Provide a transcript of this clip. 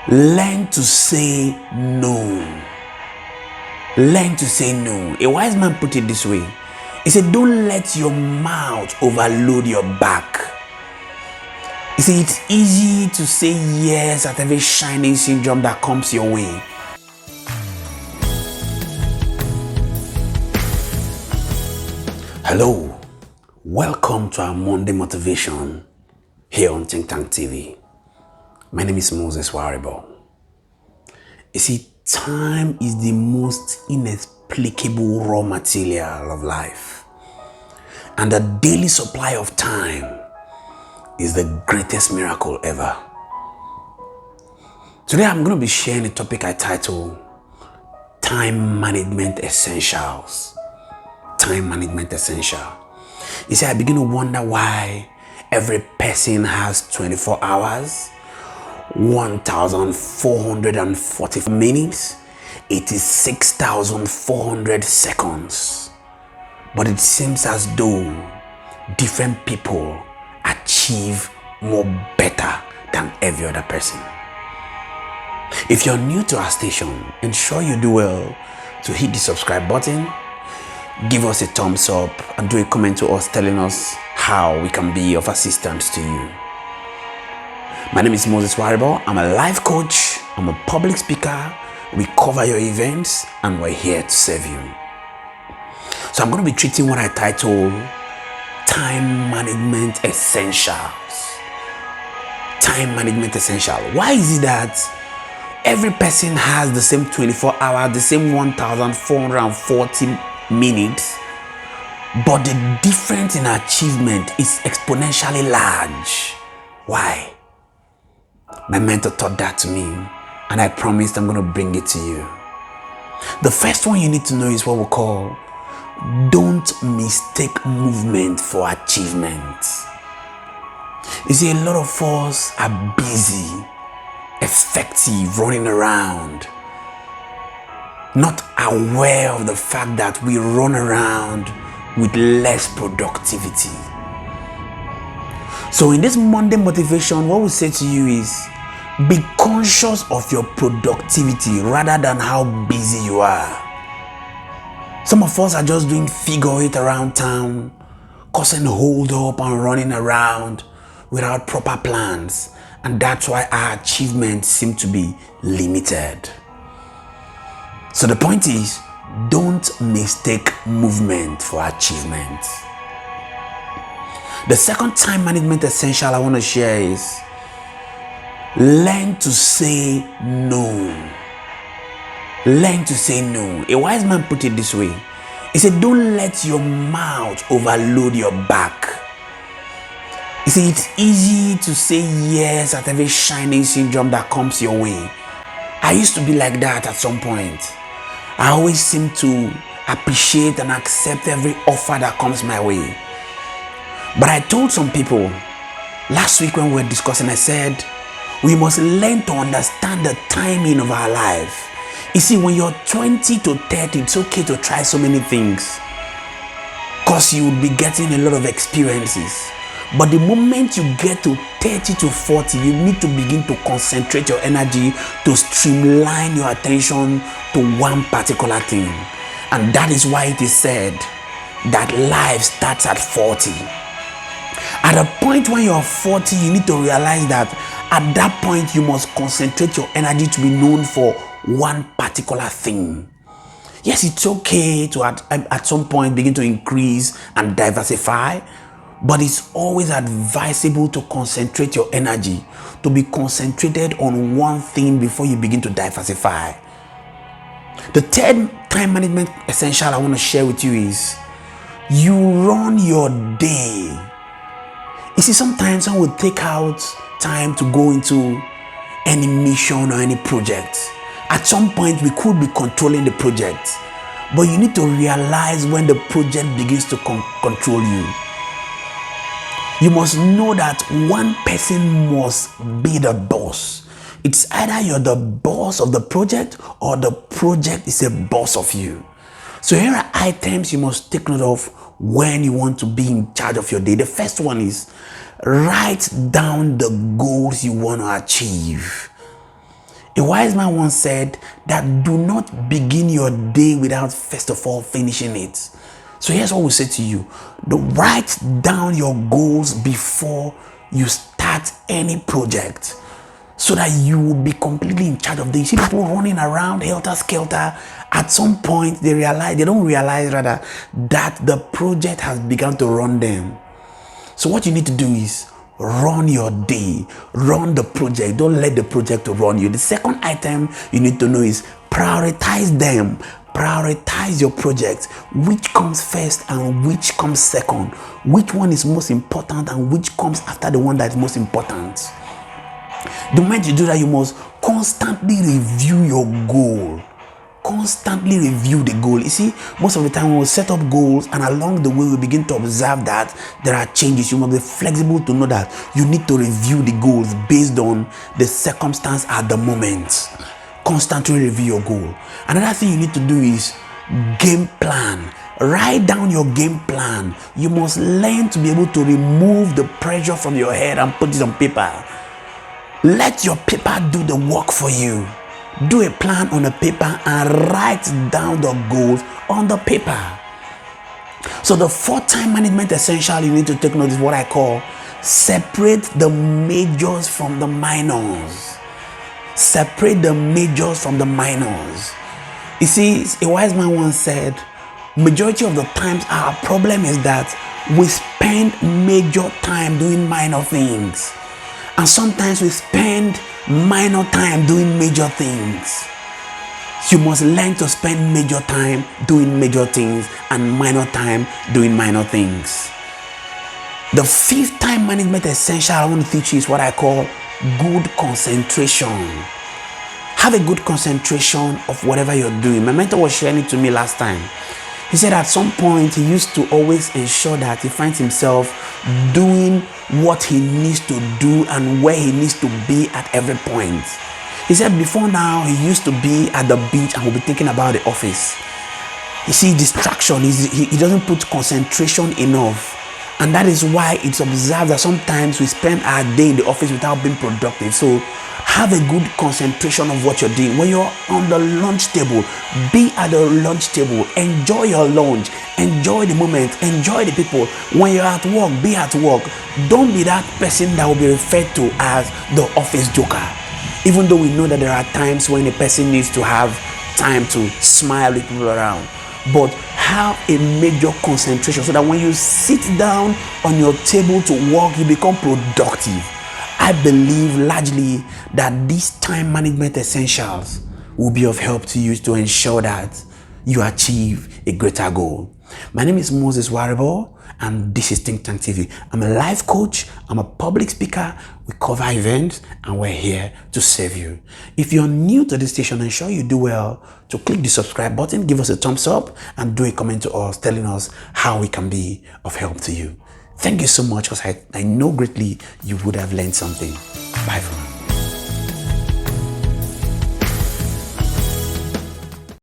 Learn to say no. Learn to say no. A wise man put it this way. He said, don't let your mouth overload your back. You see, it's easy to say yes at every shining syndrome that comes your way. Hello, welcome to our Monday motivation here on Think Tank TV. My name is Moses Waribo. You see, time is the most inexplicable raw material of life, and the daily supply of time is the greatest miracle ever. Today I'm going to be sharing a topic I titled Time Management Essentials. Time Management Essential. You see, I begin to wonder why every person has 24 hours, 1,440 minutes, 86,400 seconds. But it seems as though different people achieve more better than every other person. If you're new to our station, ensure you do well to hit the subscribe button, give us a thumbs up, and do a comment to us telling us how we can be of assistance to you. My name is Moses Waribo. I'm a life coach. I'm a public speaker. We cover your events and we're here to serve you. So I'm going to be treating what I title Time Management Essentials. Time Management Essential. Why is it that every person has the same 24 hours, the same 1,440 minutes, but the difference in achievement is exponentially large? Why? My mentor taught that to me, and I promised I'm going to bring it to you. The first one you need to know is what we call don't mistake movement for achievement. You see, a lot of us are busy, effective, running around, not aware of the fact that we run around with less productivity. So in this Monday motivation, what we say to you is be conscious of your productivity rather than how busy you are. Some of us are just doing figure eight around town, causing hold up and running around without proper plans. And that's why our achievements seem to be limited. So the point is, don't mistake movement for achievement. The second time management essential I want to share is learn to say no. Learn to say no. A wise man put it this way. He said, don't let your mouth overload your back. You see, it's easy to say yes at every shining syndrome that comes your way. I used to be like that at some point. I always seem to appreciate and accept every offer that comes my way. But I told some people last week when we were discussing, I said, we must learn to understand the timing of our life. You see, when you're 20 to 30, it's okay to try so many things because you will be getting a lot of experiences. But the moment you get to 30 to 40, you need to begin to concentrate your energy to streamline your attention to one particular thing. And that is why it is said that life starts at 40. At a point when you're 40, you need to realize that at that point, you must concentrate your energy to be known for one particular thing. Yes, it's okay to at some point begin to increase and diversify, but it's always advisable to concentrate your energy, to be concentrated on one thing before you begin to diversify. The third time management essential I want to share with you is you run your day. You see, sometimes I will take out time to go into any mission or any project. At some point, we could be controlling the project, but you need to realize when the project begins to control you. You must know that one person must be the boss. It's either you're the boss of the project or the project is a boss of you. So here are items you must take note of when you want to be in charge of your day. The first one is write down the goals you want to achieve. A wise man once said that do not begin your day without first of all finishing it. So here's what we say to you. Write down your goals before you start any project, so that you will be completely in charge of this. You see people running around helter-skelter. At some point, they don't realize that the project has begun to run them. So what you need to do is run your day, run the project. Don't let the project run you. The second item you need to know is prioritize them. Prioritize your project. Which comes first and which comes second? Which one is most important and which comes after the one that is most important? The moment you do that, you must constantly review your goal. Constantly review the goal. You see, most of the time when we set up goals and along the way we begin to observe that there are changes, you must be flexible to know that you need to review the goals based on the circumstance at the moment. Constantly review your goal. Another thing you need to do is game plan. Write down your game plan. You must learn to be able to remove the pressure from your head and put it on paper. Let your paper do the work for you. Do a plan on a paper and write down the goals on the paper. So the fourth time management essential you need to take note is what I call separate the majors from the minors. Separate the majors from the minors. You see, a wise man once said, majority of the times our problem is that we spend major time doing minor things. And sometimes we spend minor time doing major things. You must learn to spend major time doing major things and minor time doing minor things. The fifth time management essential I want to teach you is what I call good concentration. Have a good concentration of whatever you're doing. My mentor was sharing it to me last time. He said at some point he used to always ensure that he finds himself doing what he needs to do and where he needs to be at every point. He said before now he used to be at the beach and will be thinking about the office. You see, distraction, he doesn't put concentration enough. And that is why it's observed that sometimes we spend our day in the office without being productive. So have a good concentration of what you're doing. When you're on the lunch table, be at the lunch table. Enjoy your lunch. Enjoy the moment. Enjoy the people. When you're at work, be at work. Don't be that person that will be referred to as the office joker. Even though we know that there are times when a person needs to have time to smile with people around. But have a major concentration so that when you sit down on your table to work, you become productive. I believe largely that these time management essentials will be of help to you to ensure that you achieve a greater goal. My name is Moses Waribo and this is Think Tank TV. I'm a life coach, I'm a public speaker, we cover events and we're here to serve you. If you're new to this station, ensure you do well to click the subscribe button, give us a thumbs up and do a comment to us telling us how we can be of help to you. Thank you so much because I know greatly you would have learned something. Bye for now.